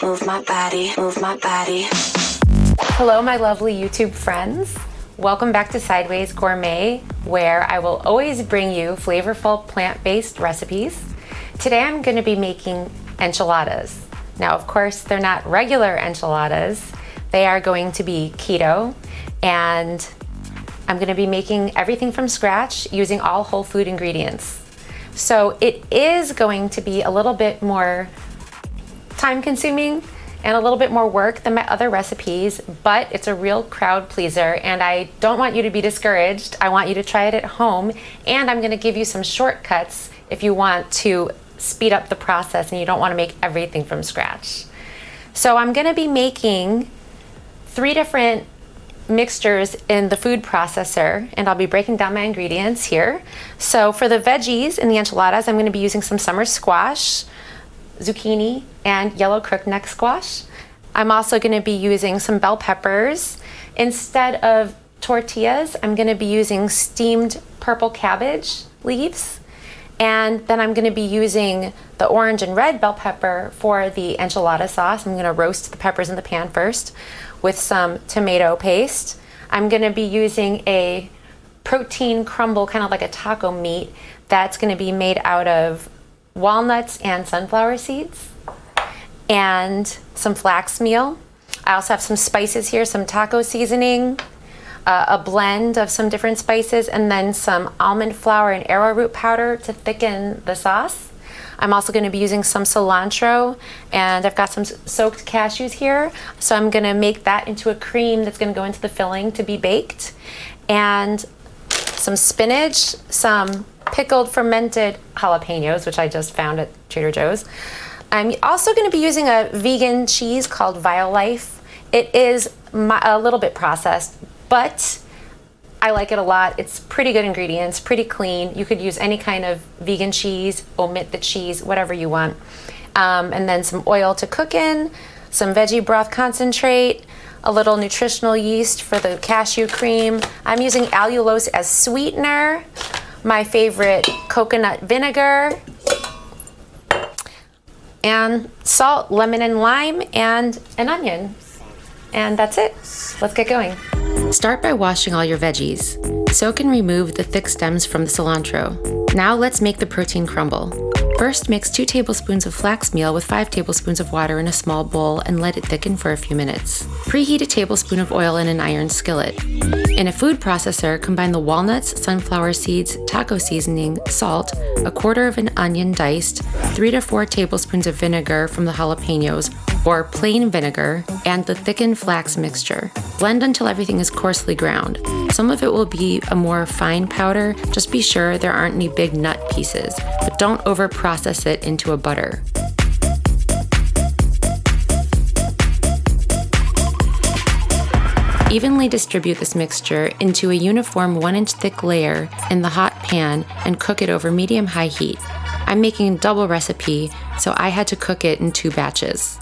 Move my body, move my body. Hello, my lovely YouTube friends. Welcome back to Sideways Gourmet, where I will always bring you flavorful plant-based recipes. Today I'm going to be making enchiladas. Now, of course, they're not regular enchiladas. They are going to be keto, and I'm going to be making everything from scratch using all whole food ingredients. So it is going to be a little bit more time consuming and a little bit more work than my other recipes, but it's a real crowd pleaser and I don't want you to be discouraged. I want you to try it at home, and I'm gonna give you some shortcuts if you want to speed up the process and you don't wanna make everything from scratch. So I'm gonna be making 3 different mixtures in the food processor, and I'll be breaking down my ingredients here. So for the veggies in the enchiladas, I'm gonna be using some summer squash, zucchini, and yellow crookneck squash. I'm also going to be using some bell peppers. Instead of tortillas, I'm going to be using steamed purple cabbage leaves. And then I'm going to be using the orange and red bell pepper for the enchilada sauce. I'm going to roast the peppers in the pan first with some tomato paste. I'm going to be using a protein crumble, kind of like a taco meat, that's going to be made out of walnuts and sunflower seeds, and some flax meal. I also have some spices here, some taco seasoning, a blend of some different spices, and then some almond flour and arrowroot powder to thicken the sauce. I'm also going to be using some cilantro, and I've got some soaked cashews here. So I'm going to make that into a cream that's going to go into the filling to be baked, and some spinach, some pickled fermented jalapenos, which I just found at Trader Joe's. I'm also going to be using a vegan cheese called Violife. It is a little bit processed, but I like it a lot. It's pretty good ingredients, pretty clean. You could use any kind of vegan cheese, omit the cheese, whatever you want. And then some oil to cook in, some veggie broth concentrate, a little nutritional yeast for the cashew cream. I'm using allulose as sweetener, my favorite coconut vinegar, and salt, lemon and lime, and an onion. And that's it. Let's get going. Start by washing all your veggies. Soak and remove the thick stems from the cilantro. Now let's make the protein crumble. First, mix 2 tablespoons of flax meal with 5 tablespoons of water in a small bowl and let it thicken for a few minutes. Preheat a tablespoon of oil in an iron skillet. In a food processor, combine the walnuts, sunflower seeds, taco seasoning, salt, a quarter of an onion diced, 3 to 4 tablespoons of vinegar from the jalapenos, or plain vinegar, and the thickened flax mixture. Blend until everything is coarsely ground. Some of it will be a more fine powder. Just be sure there aren't any big nut pieces, but don't over-process it into a butter. Evenly distribute this mixture into a uniform 1-inch thick layer in the hot pan and cook it over medium-high heat. I'm making a double recipe, so I had to cook it in 2 batches.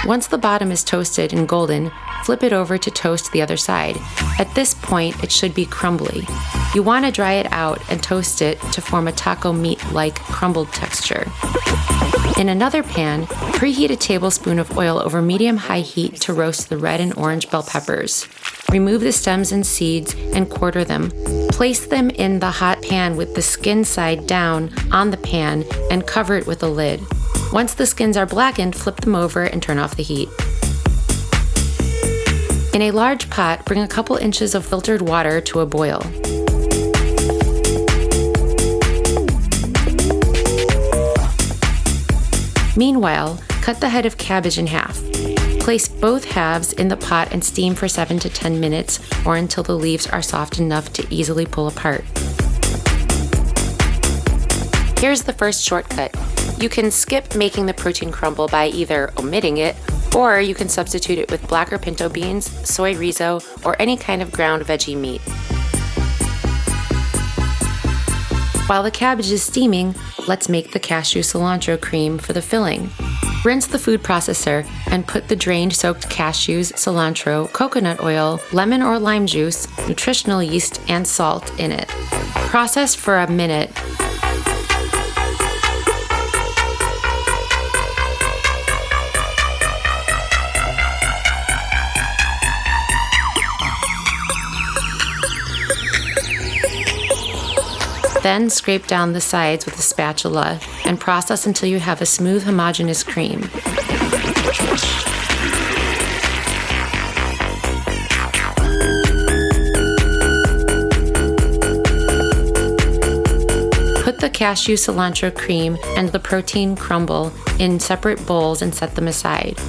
Once the bottom is toasted and golden, flip it over to toast the other side. At this point, it should be crumbly. You want to dry it out and toast it to form a taco meat-like crumbled texture. In another pan, preheat a tablespoon of oil over medium-high heat to roast the red and orange bell peppers. Remove the stems and seeds and quarter them. Place them in the hot pan with the skin side down on the pan and cover it with a lid. Once the skins are blackened, flip them over and turn off the heat. In a large pot, bring a couple inches of filtered water to a boil. Meanwhile, cut the head of cabbage in half. Place both halves in the pot and steam for 7 to 10 minutes or until the leaves are soft enough to easily pull apart. Here's the first shortcut. You can skip making the protein crumble by either omitting it, or you can substitute it with black or pinto beans, soy rizo, or any kind of ground veggie meat. While the cabbage is steaming, let's make the cashew cilantro cream for the filling. Rinse the food processor and put the drained soaked cashews, cilantro, coconut oil, lemon or lime juice, nutritional yeast, and salt in it. Process for a minute. Then scrape down the sides with a spatula and process until you have a smooth, homogeneous cream. Put the cashew cilantro cream and the protein crumble in separate bowls and set them aside.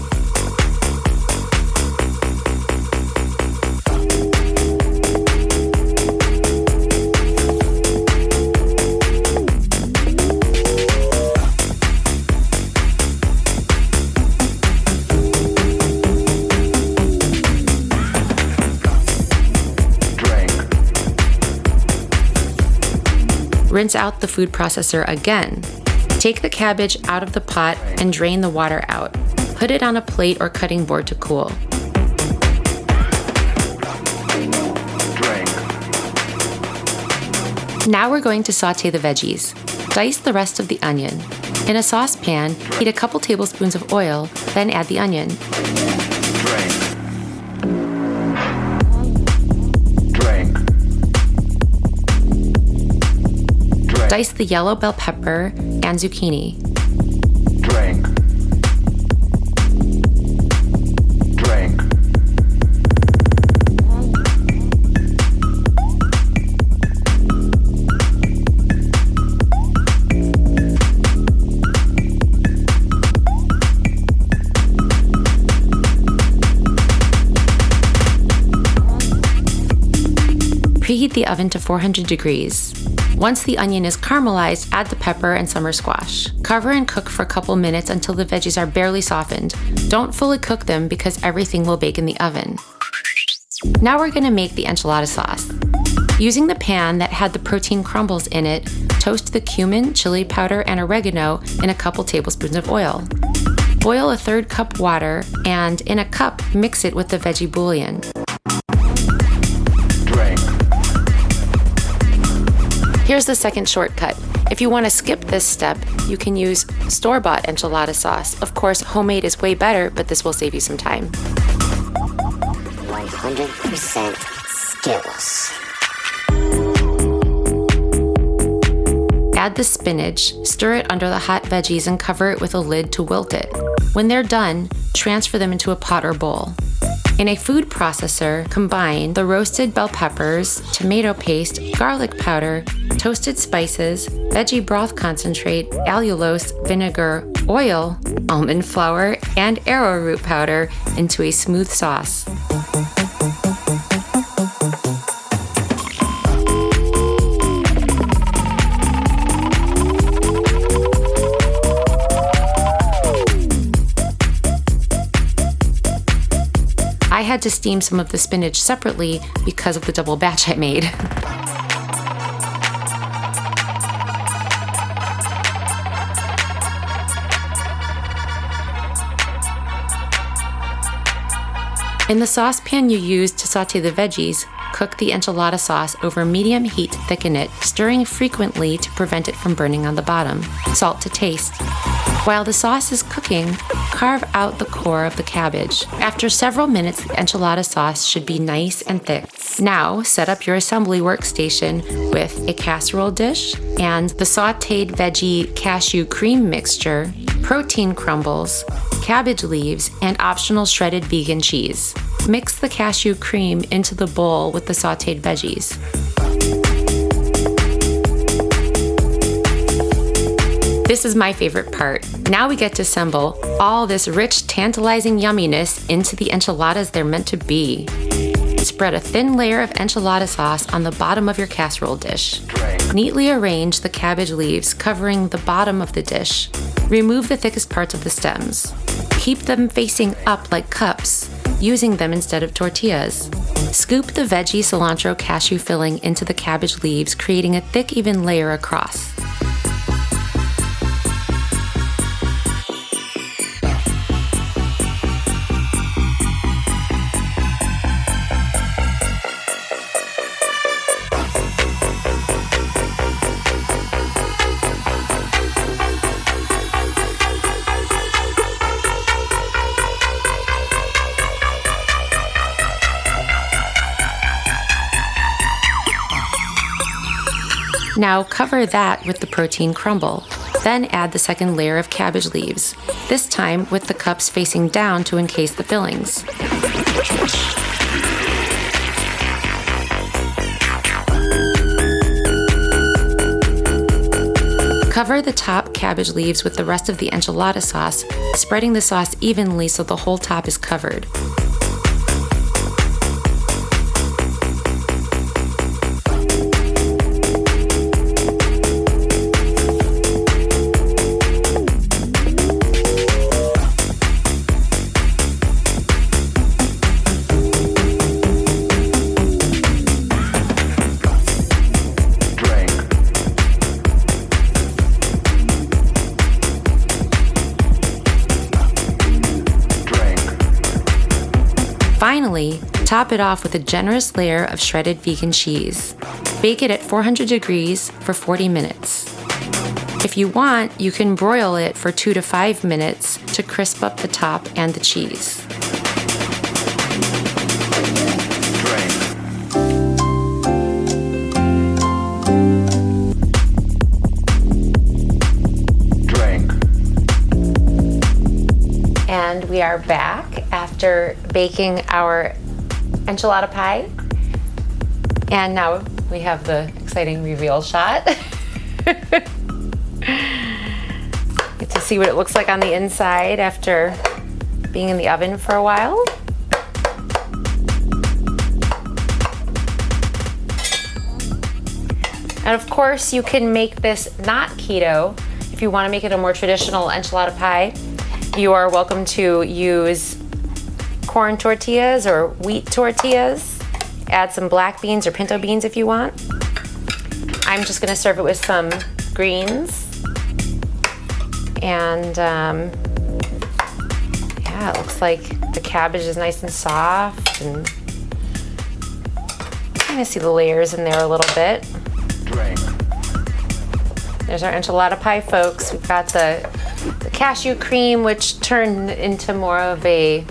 Rinse out the food processor again. Take the cabbage out of the pot and drain the water out. Put it on a plate or cutting board to cool. Now we're going to saute the veggies. Dice the rest of the onion. In a saucepan, heat a couple tablespoons of oil, then add the onion. Dice the yellow bell pepper and zucchini. Preheat the oven to 400 degrees. Once the onion is caramelized, add the pepper and summer squash. Cover and cook for a couple minutes until the veggies are barely softened. Don't fully cook them because everything will bake in the oven. Now we're going to make the enchilada sauce. Using the pan that had the protein crumbles in it, toast the cumin, chili powder, and oregano in a couple tablespoons of oil. Boil a 1/3 cup water and in a cup mix it with the veggie bouillon. Here's the second shortcut. If you want to skip this step, you can use store-bought enchilada sauce. Of course, homemade is way better, but this will save you some time. 100% skills. Add the spinach, stir it under the hot veggies, and cover it with a lid to wilt it. When they're done, transfer them into a pot or bowl. In a food processor, combine the roasted bell peppers, tomato paste, garlic powder, toasted spices, veggie broth concentrate, allulose, vinegar, oil, almond flour, and arrowroot powder into a smooth sauce. I had to steam some of the spinach separately because of the double batch I made. In the saucepan you used to saute the veggies, cook the enchilada sauce over medium heat to thicken it, stirring frequently to prevent it from burning on the bottom. Salt to taste. While the sauce is cooking, carve out the core of the cabbage. After several minutes, the enchilada sauce should be nice and thick. Now, set up your assembly workstation with a casserole dish and the sauteed veggie cashew cream mixture, protein crumbles, cabbage leaves, and optional shredded vegan cheese. Mix the cashew cream into the bowl with the sauteed veggies. This is my favorite part. Now we get to assemble all this rich, tantalizing yumminess into the enchiladas they're meant to be. Spread a thin layer of enchilada sauce on the bottom of your casserole dish. Neatly arrange the cabbage leaves covering the bottom of the dish. Remove the thickest parts of the stems. Keep them facing up like cups, using them instead of tortillas. Scoop the veggie cilantro cashew filling into the cabbage leaves, creating a thick, even layer across. Now cover that with the protein crumble. Then add the second layer of cabbage leaves, this time with the cups facing down to encase the fillings. Cover the top cabbage leaves with the rest of the enchilada sauce, spreading the sauce evenly so the whole top is covered. Finally, top it off with a generous layer of shredded vegan cheese. Bake it at 400 degrees for 40 minutes. If you want, you can broil it for 2 to 5 minutes to crisp up the top and the cheese. And we are back after baking our enchilada pie. And now we have the exciting reveal shot. Get to see what it looks like on the inside after being in the oven for a while. And of course, you can make this not keto. If you want to make it a more traditional enchilada pie, you are welcome to use corn tortillas or wheat tortillas. Add some black beans or pinto beans if you want. I'm just gonna serve it with some greens. And yeah, it looks like the cabbage is nice and soft, and kind of see the layers in there a little bit. There's our enchilada pie, folks. We've got the cashew cream, which turned into more of a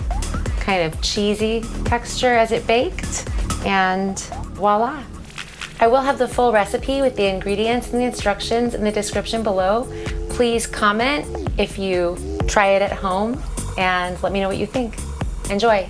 kind of cheesy texture as it baked, and voila. I will have the full recipe with the ingredients and the instructions in the description below. Please comment if you try it at home and let me know what you think. Enjoy.